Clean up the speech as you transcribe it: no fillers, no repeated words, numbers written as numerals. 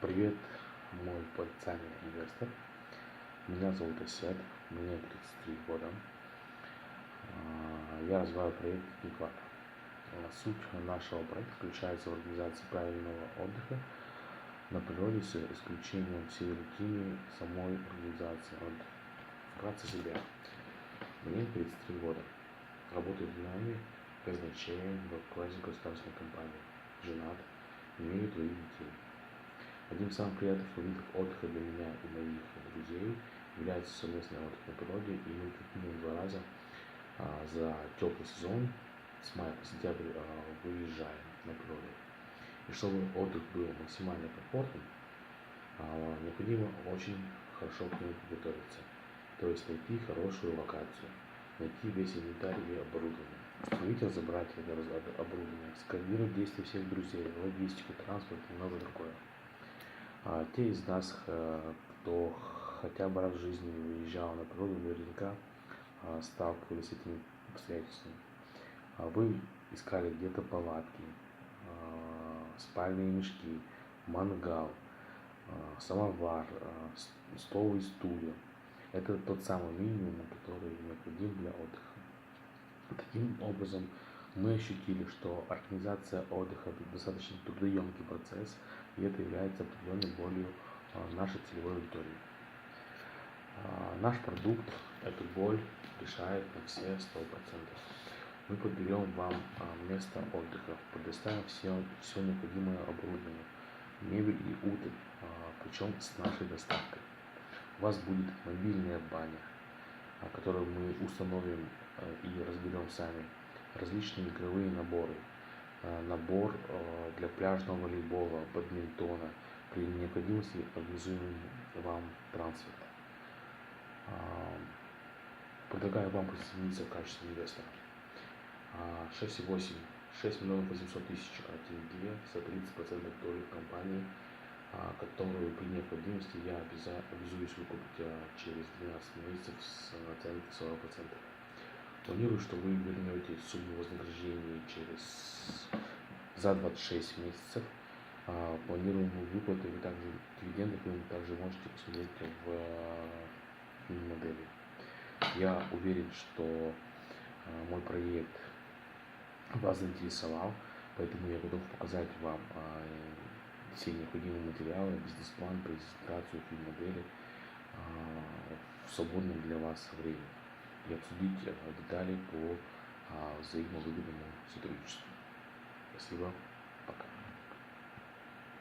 Привет, мой потенциальный инвестор. Меня зовут Асет, мне 33 года. Я развиваю проект Никвата. Суть нашего проекта заключается в организации правильного отдыха на природе с исключением всей рутины самой организации отдыха. Вкратце себя. Мне 33 года. Работаю в найме казначеем в классе государственной компании. Женат, имею 2 детей. Одним из самых приятных видов отдыха для меня и моих друзей является совместный отдых на природе, и мы как минимум 2 раза за теплый сезон с мая по сентябрь выезжаем на природу. И чтобы отдых был максимально комфортным, необходимо очень хорошо к нему подготовиться. То есть найти хорошую локацию, найти весь инвентарь и оборудование, установить и разобрать это оборудование, скоординировать действия всех друзей, логистику, транспорт и многое другое. Те из нас, кто хотя бы раз в жизни выезжал на природу, наверняка сталкивались с этими обстоятельствами. Вы искали где-то палатки, спальные мешки, мангал, самовар, стол и стулья. Это тот самый минимум, который необходим для отдыха. Таким образом, мы ощутили, что организация отдыха достаточно трудоемкий процесс, и это является определенной болью нашей целевой аудитории. Наш продукт эту боль решает на все 100%. Мы подберем вам место отдыха, предоставим все необходимое оборудование, мебель и утиль, причем с нашей доставкой. У вас будет мобильная баня, которую мы установим и разберем сами, различные игровые наборы, набор для пляжного волейбола, бадминтона, при необходимости организуем вам трансфер. Предлагаю вам присоединиться в качестве инвестора. 6 миллионов 800 тысяч тенге за 30% доли компании, которую при необходимости я обязуюсь выкупить через 12 месяцев с наценкой 40%. Планирую, что вы вернете сумму вознаграждения за 26 месяцев. Планируемую выплату и также дивиденды вы также можете посмотреть в модели. Я уверен, что мой проект вас заинтересовал, поэтому я готов показать вам все необходимые материалы, бизнес-план, презентацию финмодели в свободном для вас времени и обсудить детали по взаимовыгодному сотрудничеству. Спасибо. Пока.